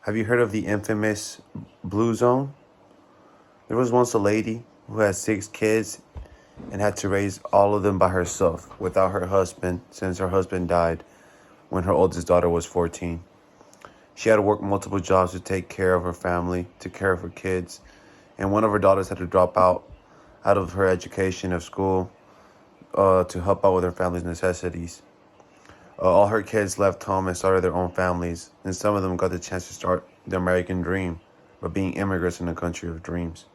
Have you heard of the infamous Blue Zone? There was once a lady who had 6 kids and had to raise all of them by herself without her husband since her husband died when her oldest daughter was 14. She had to work multiple jobs to take care of her family, to care for kids, and one of her daughters had to drop out of her education of school to help out with her family's necessities. All her kids left home and started their own families, and some of them got the chance to start the American dream by being immigrants in the country of dreams.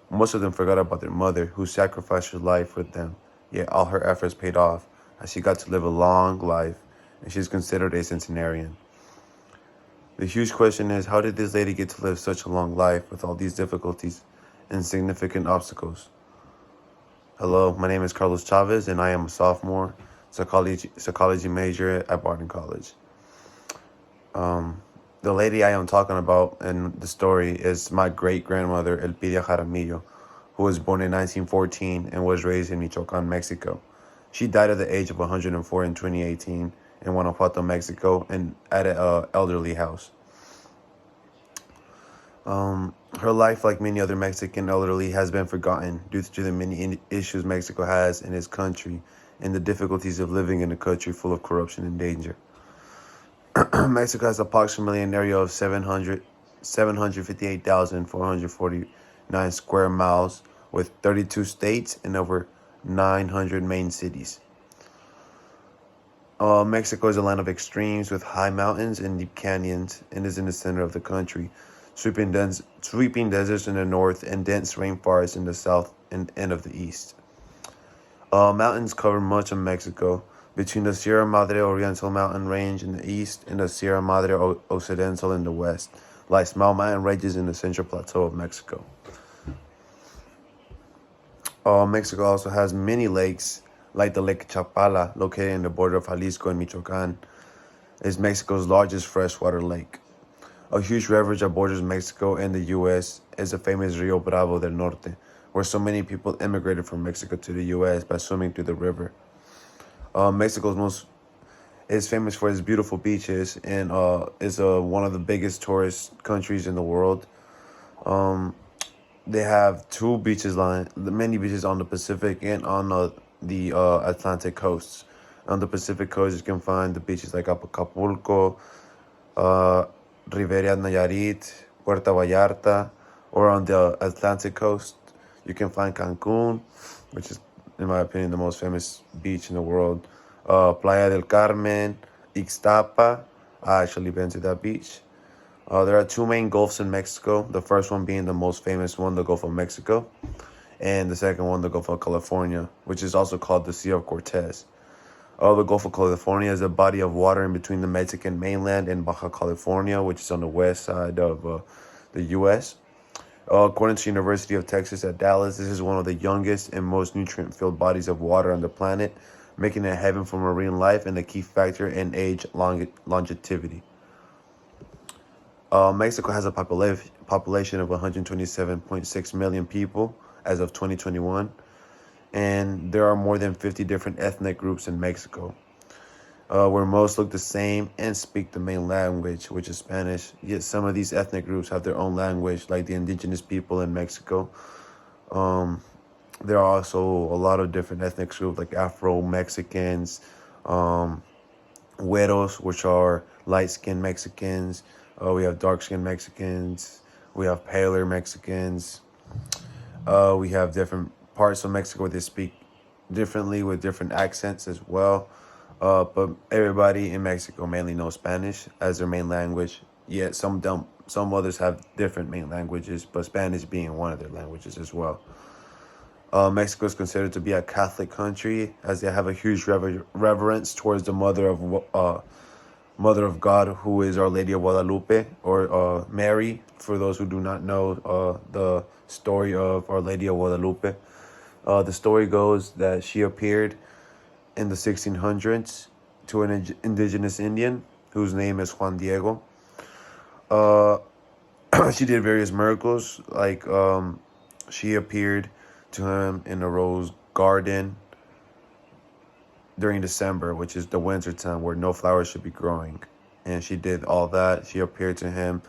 Most of them forgot about their mother, who sacrificed her life for them, yet all her efforts paid off as she got to live a long life, and she's considered a centenarian. The huge question is, how did this lady get to live such a long life with all these difficulties and significant obstacles? Hello, my name is Carlos Chavez, and I am a sophomore psychology major at Barton College. The lady I am talking about in the story is my great-grandmother, Elpidia Jaramillo, who was born in 1914 and was raised in Michoacan, Mexico. She died at the age of 104 in 2018 in Guanajuato, Mexico, and at an elderly house. Her life, like many other Mexican elderly, has been forgotten due to the many issues Mexico has in its country and the difficulties of living in a country full of corruption and danger. Mexico has approximately an area of 758,449 square miles with 32 states and over 900 main cities. Mexico is a land of extremes with high mountains and deep canyons and is in the center of the country, sweeping deserts in the north and dense rainforests in the south and end of the east. Mountains cover much of Mexico, between the Sierra Madre Oriental mountain range in the east and the Sierra Madre Occidental in the west, lie small mountain ranges in the central plateau of Mexico. Mexico also has many lakes, like the Lake Chapala, located in the border of Jalisco and Michoacan, is Mexico's largest freshwater lake. A huge river that borders Mexico and the U.S. is the famous Rio Bravo del Norte, where so many people immigrated from Mexico to the U.S. by swimming through the river. Mexico is famous for its beautiful beaches and is one of the biggest tourist countries in the world. They have many beaches on the Pacific and on the Atlantic coasts. On the Pacific coast, you can find the beaches like Acapulco, Rivera Nayarit, Puerto Vallarta, or on the Atlantic coast, you can find Cancun, which is, in my opinion, the most famous beach in the world. Playa del Carmen, Ixtapa. I actually been to that beach. There are two main gulfs in Mexico. The first one being the most famous one, the Gulf of Mexico, and the second one, the Gulf of California, which is also called the Sea of Cortez. The Gulf of California is a body of water in between the Mexican mainland and Baja California, which is on the west side of the U.S. According to University of Texas at Dallas, this is one of the youngest and most nutrient-filled bodies of water on the planet, making it heaven for marine life and a key factor in age longevity. Mexico has a population of 127.6 million people as of 2021. And there are more than 50 different ethnic groups in Mexico, where most look the same and speak the main language, which is Spanish. Yet some of these ethnic groups have their own language, like the indigenous people in Mexico. There are also a lot of different ethnic groups, like Afro-Mexicans, Güeros, which are light-skinned Mexicans. We have dark-skinned Mexicans. We have paler Mexicans. We have different parts of Mexico where they speak differently with different accents as well. But everybody in Mexico mainly knows Spanish as their main language. Yet some don't. Some others have different main languages, but Spanish being one of their languages as well. Mexico is considered to be a Catholic country, as they have a huge reverence towards the Mother of God, who is Our Lady of Guadalupe, or Mary, for those who do not know the story of Our Lady of Guadalupe. The story goes that she appeared in the 1600s to an indigenous Indian whose name is Juan Diego. She did various miracles, like she appeared to him in a rose garden during December, which is the winter time where no flowers should be growing. and she did all that. She appeared to him